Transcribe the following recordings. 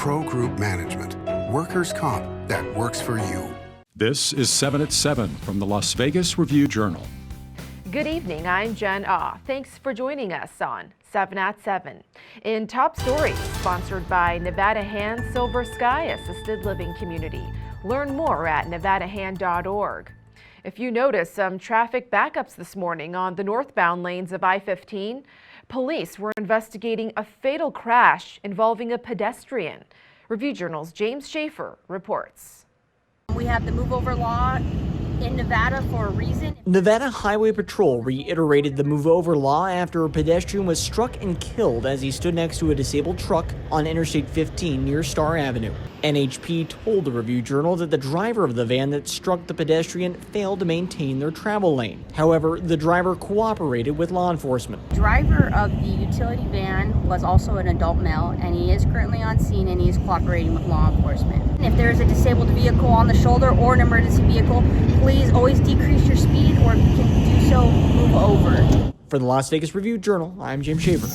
Pro Group Management. Workers' comp that works for you. This is 7 at 7 from the Las Vegas Review-Journal. Good evening, I'm Jen Ah. Thanks for joining us on 7 at 7. In top stories, sponsored by Nevada Hand Silver Sky Assisted Living Community. Learn more at nevadahand.org. If you noticed some traffic backups this morning on the northbound lanes of I-15, police were investigating a fatal crash involving a pedestrian. Review-Journal's James Schaefer reports. We have the move over law in Nevada for a reason. Nevada Highway Patrol reiterated the move over law after a pedestrian was struck and killed as he stood next to a disabled truck on Interstate 15 near Star Avenue. NHP told the Review-Journal that the driver of the van that struck the pedestrian failed to maintain their travel lane. However, the driver cooperated with law enforcement. The driver of the utility van was also an adult male, and he is currently on scene and he is cooperating with law enforcement. If there is a disabled vehicle on the shoulder or an emergency vehicle, please always decrease your speed, or if you can do so, move over. For the Las Vegas Review-Journal, I'm James Schaefer.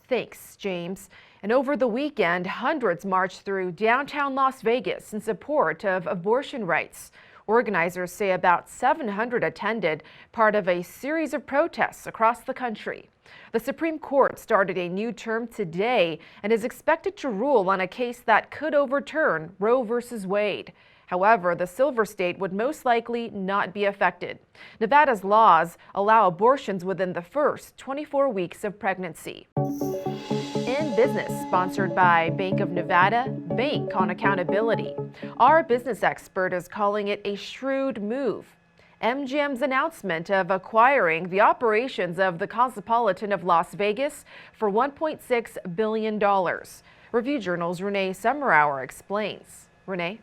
Thanks, James. And over the weekend, hundreds marched through downtown Las Vegas in support of abortion rights. Organizers say about 700 attended, part of a series of protests across the country. The Supreme Court started a new term today and is expected to rule on a case that could overturn Roe v. Wade. However, the Silver State would most likely not be affected. Nevada's laws allow abortions within the first 24 weeks of pregnancy. In business, sponsored by Bank of Nevada, Bank on Accountability. Our business expert is calling it a shrewd move. MGM's announcement of acquiring the operations of the Cosmopolitan of Las Vegas for $1.6 billion. Review-Journal's Renee Summerhour explains. Renee?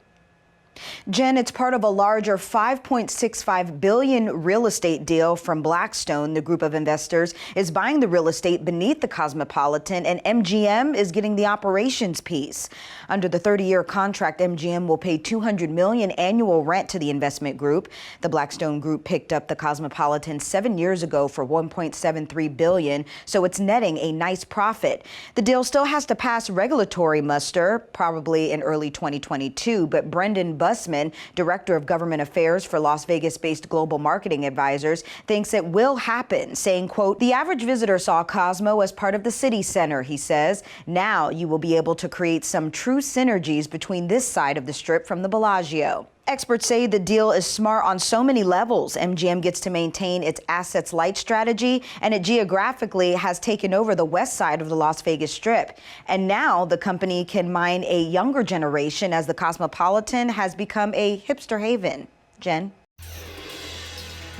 Jen, it's part of a larger $5.65 billion real estate deal from Blackstone. The group of investors is buying the real estate beneath the Cosmopolitan, and MGM is getting the operations piece. Under the 30-year contract, MGM will pay $200 million annual rent to the investment group. The Blackstone group picked up the Cosmopolitan 7 years ago for $1.73 billion, so it's netting a nice profit. The deal still has to pass regulatory muster, probably in early 2022, but Brendan Bussman, Director of Government Affairs for Las Vegas-based Global Marketing Advisors, thinks it will happen, saying, quote, "The average visitor saw Cosmo as part of the city center," he says. "Now you will be able to create some true synergies between this side of the strip from the Bellagio." Experts say the deal is smart on so many levels. MGM gets to maintain its assets light strategy, and it geographically has taken over the west side of the Las Vegas Strip. And now the company can mine a younger generation as the Cosmopolitan has become a hipster haven. Jen?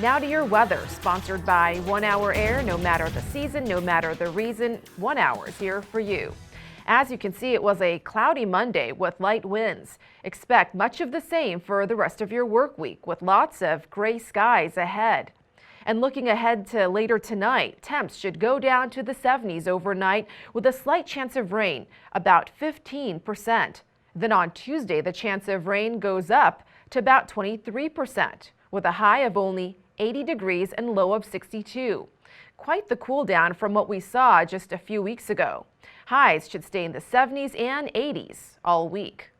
Now to your weather, sponsored by 1 Hour Air. No matter the season, no matter the reason, 1 hour is here for you. As you can see, it was a cloudy Monday with light winds. Expect much of the same for the rest of your work week with lots of gray skies ahead. And looking ahead to later tonight, temps should go down to the 70s overnight with a slight chance of rain, about 15%. Then on Tuesday, the chance of rain goes up to about 23% with a high of only 80 degrees and low of 62. Quite the cool down from what we saw just a few weeks ago. Highs should stay in the 70s and 80s all week.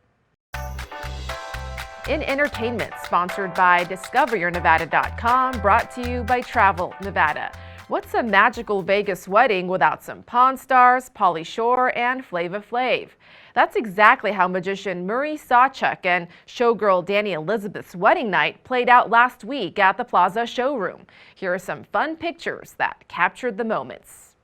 In entertainment, sponsored by DiscoverYourNevada.com, brought to you by Travel Nevada. What's a magical Vegas wedding without some Pawn Stars, Pauly Shore, and Flava Flav? That's exactly how magician Murray Sawchuk and showgirl Danny Elizabeth's wedding night played out last week at the Plaza Showroom. Here are some fun pictures that captured the moments.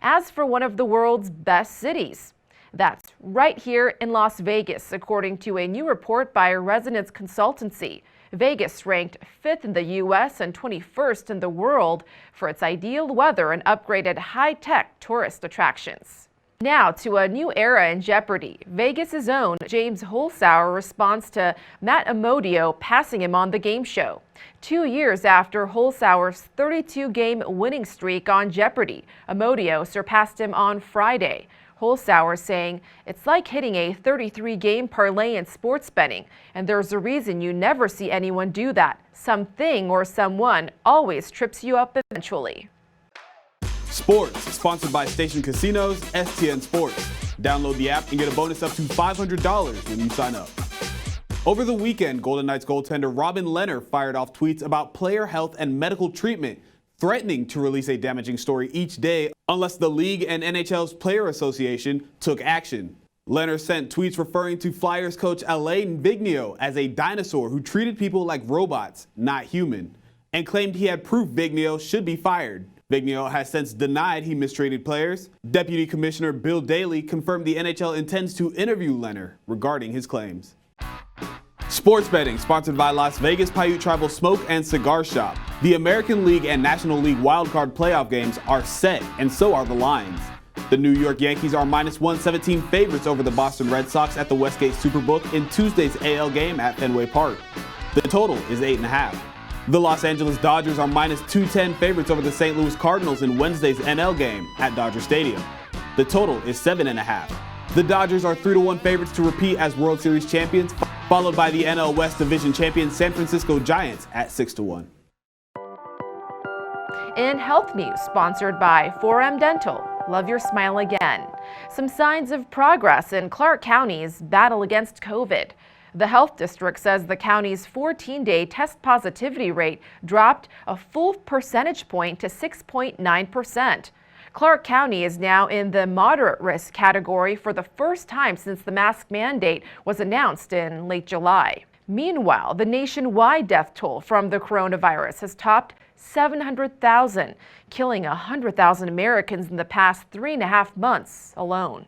As for one of the world's best cities, that's right here in Las Vegas, according to a new report by Residence Consultancy. Vegas ranked 5th in the U.S. and 21st in the world for its ideal weather and upgraded high-tech tourist attractions. Now to a new era in Jeopardy! Vegas' own James Holzhauer responds to Matt Amodio passing him on the game show. 2 years after Holzhauer's 32-game winning streak on Jeopardy! Amodio surpassed him on Friday. Holzhauer saying, "It's like hitting a 33-game parlay in sports betting, and there's a reason you never see anyone do that. Something or someone always trips you up eventually." Sports, sponsored by Station Casinos, STN Sports. Download the app and get a bonus up to $500 when you sign up. Over the weekend, Golden Knights goaltender Robin Lehner fired off tweets about player health and medical treatment, threatening to release a damaging story each day unless the league and NHL's Player Association took action. Lehner sent tweets referring to Flyers coach Alain Vigneault as a dinosaur who treated people like robots, not human, and claimed he had proof Vigneault should be fired. Vigneault has since denied he mistreated players. Deputy Commissioner Bill Daley confirmed the NHL intends to interview Lehner regarding his claims. Sports betting, sponsored by Las Vegas Paiute Tribal Smoke and Cigar Shop. The American League and National League wildcard playoff games are set, and so are the lines. The New York Yankees are -117 favorites over the Boston Red Sox at the Westgate Superbook in Tuesday's AL game at Fenway Park. The total is 8.5. The Los Angeles Dodgers are -210 favorites over the St. Louis Cardinals in Wednesday's NL game at Dodger Stadium. The total is 7.5. The Dodgers are 3-1 favorites to repeat as World Series champions, followed by the NL West Division champion San Francisco Giants at 6-1. In health news, sponsored by 4M Dental. Love your smile again. Some signs of progress in Clark County's battle against COVID. The health district says the county's 14-day test positivity rate dropped a full percentage point to 6.9%. Clark County is now in the moderate risk category for the first time since the mask mandate was announced in late July. Meanwhile, the nationwide death toll from the coronavirus has topped 700,000, killing 100,000 Americans in the past 3.5 months alone.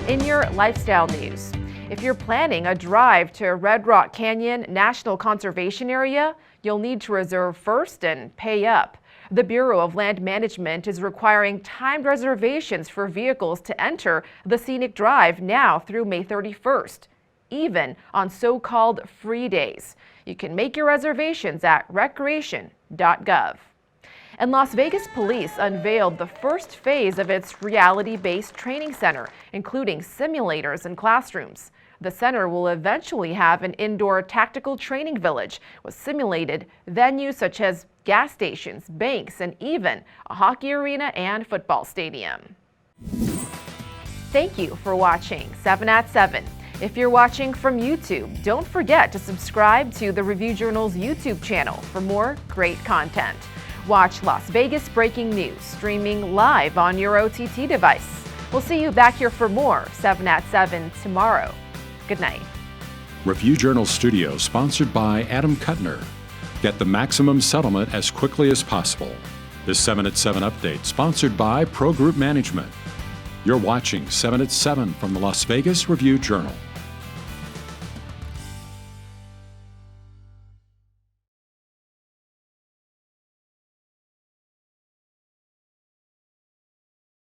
In your lifestyle news, if you're planning a drive to Red Rock Canyon National Conservation Area, you'll need to reserve first and pay up. The Bureau of Land Management is requiring timed reservations for vehicles to enter the scenic drive now through May 31st, even on so-called free days. You can make your reservations at recreation.gov. And Las Vegas Police unveiled the first phase of its reality-based training center, including simulators and classrooms. The center will eventually have an indoor tactical training village with simulated venues such as gas stations, banks, and even a hockey arena and football stadium. Thank you for watching 7 at 7. If you're watching from YouTube, don't forget to subscribe to the Review Journal's YouTube channel for more great content. Watch Las Vegas Breaking News streaming live on your OTT device. We'll see you back here for more 7 at 7 tomorrow. Good night. Review Journal Studio, sponsored by Adam Kuttner. Get the maximum settlement as quickly as possible. This 7 at 7 update, sponsored by Pro Group Management. You're watching 7 at 7 from the Las Vegas Review Journal.